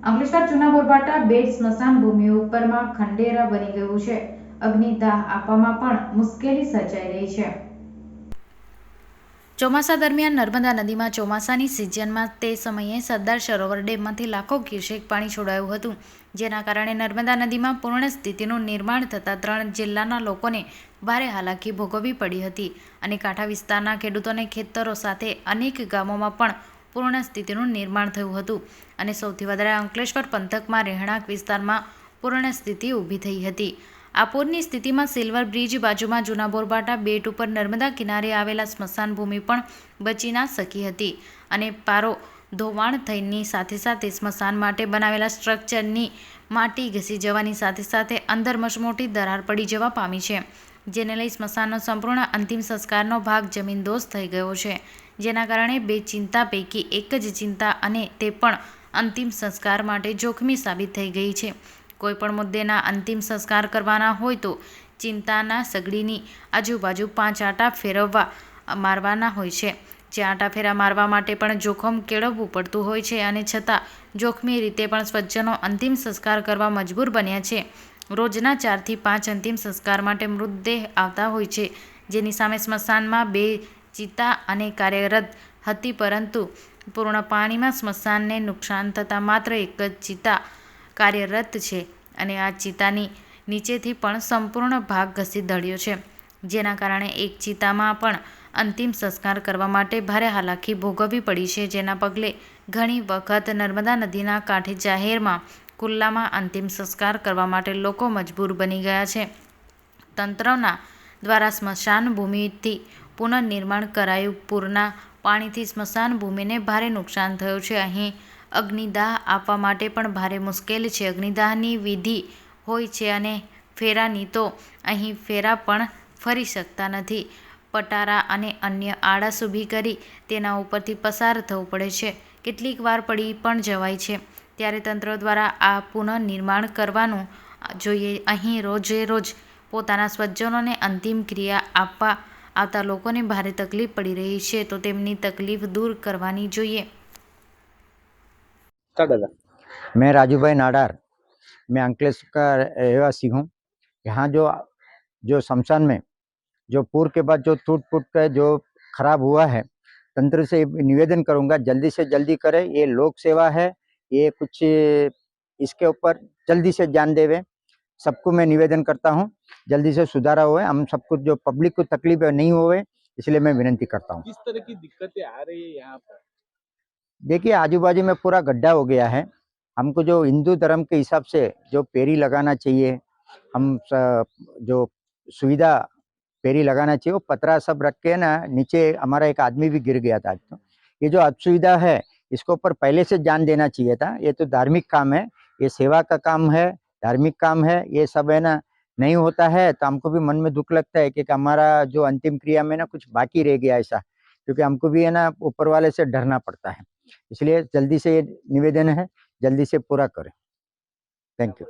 અંકલેશ્વર જૂના બોરબાટા બેટ સ્મશાન ભૂમિ ઉપરમાં ખંડેરા બની ગયું છે. અગ્નિદાહ આપવામાં પણ મુશ્કેલી સર્જાઈ રહી છે. ચોમાસા દરમિયાન નર્મદા નદીમાં ચોમાસાની સિઝનમાં તે સમયે સરદાર સરોવર ડેમમાંથી લાખો ક્યુસેક પાણી છોડાયું હતું, જેના કારણે નર્મદા નદીમાં પૂર્ણ સ્થિતિનું નિર્માણ થતાં 3 જિલ્લાના લોકોને ભારે હાલાકી ભોગવવી પડી હતી અને કાંઠા વિસ્તારના ખેડૂતોને ખેતરો સાથે અનેક ગામોમાં પણ પૂર્ણ સ્થિતિનું નિર્માણ થયું હતું અને સૌથી વધારે અંકલેશ્વર પંથકમાં રહેણાંક વિસ્તારમાં પૂર્ણ સ્થિતિ ઊભી થઈ હતી. આ પૂરની સ્થિતિમાં સિલ્વર બ્રિજ બાજુમાં જૂના બોરબાટા બેટ ઉપર નર્મદા કિનારે આવેલા સ્મશાન ભૂમિ પણ બચી ના શકી હતી અને પારો ધોવાણ થઈની સાથે સાથે સ્મશાન માટે બનાવેલા સ્ટ્રક્ચરની માટી ઘસી જવાની સાથે સાથે અંદર મસમોટી દરાર પડી જવા પામી છે, જેને લઈ સ્મશાનનો સંપૂર્ણ અંતિમ સંસ્કારનો ભાગ જમીનદોસ્ત થઈ ગયો છે, જેના કારણે બે ચિંતા પૈકી એક જ ચિંતા અને તે પણ અંતિમ સંસ્કાર માટે જોખમી સાબિત થઈ ગઈ છે. કોઈપણ મુદ્દેના અંતિમ સંસ્કાર કરવાના હોય તો ચિંતાના સગડીની આજુબાજુ 5 આંટા ફેરવવા મારવાના હોય છે, જે આંટા ફેરા મારવા માટે પણ જોખમ કેળવવું પડતું હોય છે અને છતાં જોખમી રીતે પણ સ્વજ્જનો અંતિમ સંસ્કાર કરવા મજબૂર બન્યા છે. રોજના 4 થી 5 અંતિમ સંસ્કાર માટે મૃતદેહ આવતા હોય છે, જેની સામે સ્મશાનમાં 2 ચિતા અને કાર્યરત હતી, પરંતુ પૂર્ણ પાણીમાં સ્મશાનને નુકસાન થતાં માત્ર એક જ ચિતા કાર્યરત છે અને આ ચિતાની નીચેથી પણ સંપૂર્ણ ભાગ ઘસી ધળ્યો છે, જેના કારણે એક ચિતામાં પણ અંતિમ સંસ્કાર કરવા માટે ભારે હાલાકી ભોગવવી પડી છે, જેના પગલે ઘણી વખત નર્મદા નદીના કાંઠે જાહેરમાં ખુલ્લામાં અંતિમ સંસ્કાર કરવા માટે લોકો મજબૂર બની ગયા છે. તંત્રના દ્વારા સ્મશાન ભૂમિથી પુનઃનિર્માણ કરાયું. પૂરના પાણીથી સ્મશાન ભૂમિને ભારે નુકસાન થયું છે. અહીં અગ્નિદાહ આપવા માટે પણ ભારે મુશ્કેલ છે. અગ્નિદાહની વિધિ હોય છે અને ફેરાની તો અહીં ફેરા પણ ફરી શકતા નથી. પટારા અને અન્ય આળસ ઊભી કરી તેના ઉપરથી પસાર થવું પડે છે. કેટલીક વાર પડી પણ જવાય છે. ત્યારે તંત્ર દ્વારા આ પુનઃનિર્માણ કરવાનું જોઈએ. અહીં રોજે રોજ પોતાના સ્વજનોને અંતિમ ક્રિયા આપવા આવતા લોકોને ભારે તકલીફ પડી રહી છે, તો તેમની તકલીફ દૂર કરવાની જોઈએ. मैं राजू भाई नाडार, मैं अंकलेश्वर का रहवासी हूँ। यहाँ जो शमशान में जो पूर के बाद जो टूट फूट कर जो खराब हुआ है, तंत्र से निवेदन करूँगा जल्दी से जल्दी करें। ये लोक सेवा है, ये कुछ इसके ऊपर जल्दी से जान देवे। सबको मैं निवेदन करता हूँ जल्दी से सुधारा हुए, हम सबको जो पब्लिक को तकलीफ नहीं हुए, इसलिए मैं विनती करता हूँ। किस तरह की दिक्कतें आ रही है यहाँ पर? देखिए, आजू बाजू में पूरा गड्ढा हो गया है। हमको जो हिंदू धर्म के हिसाब से जो पेरी लगाना चाहिए, जो सुविधा पेरी लगाना चाहिए, वो पतरा सब रख के ना नीचे हमारा एक आदमी भी गिर गया था। तो ये जो असुविधा है, इसको ऊपर पहले से जान देना चाहिए था। ये तो धार्मिक काम है, ये सेवा का काम है, धार्मिक काम है, ये सब है ना नहीं होता है तो हमको भी मन में दुख लगता है कि हमारा जो अंतिम क्रिया में ना कुछ बाकी रह गया ऐसा, क्योंकि हमको भी है ना ऊपर वाले से डरना पड़ता है। इसलिए जल्दी से ये निवेदन है, जल्दी से पूरा करें। Thank you.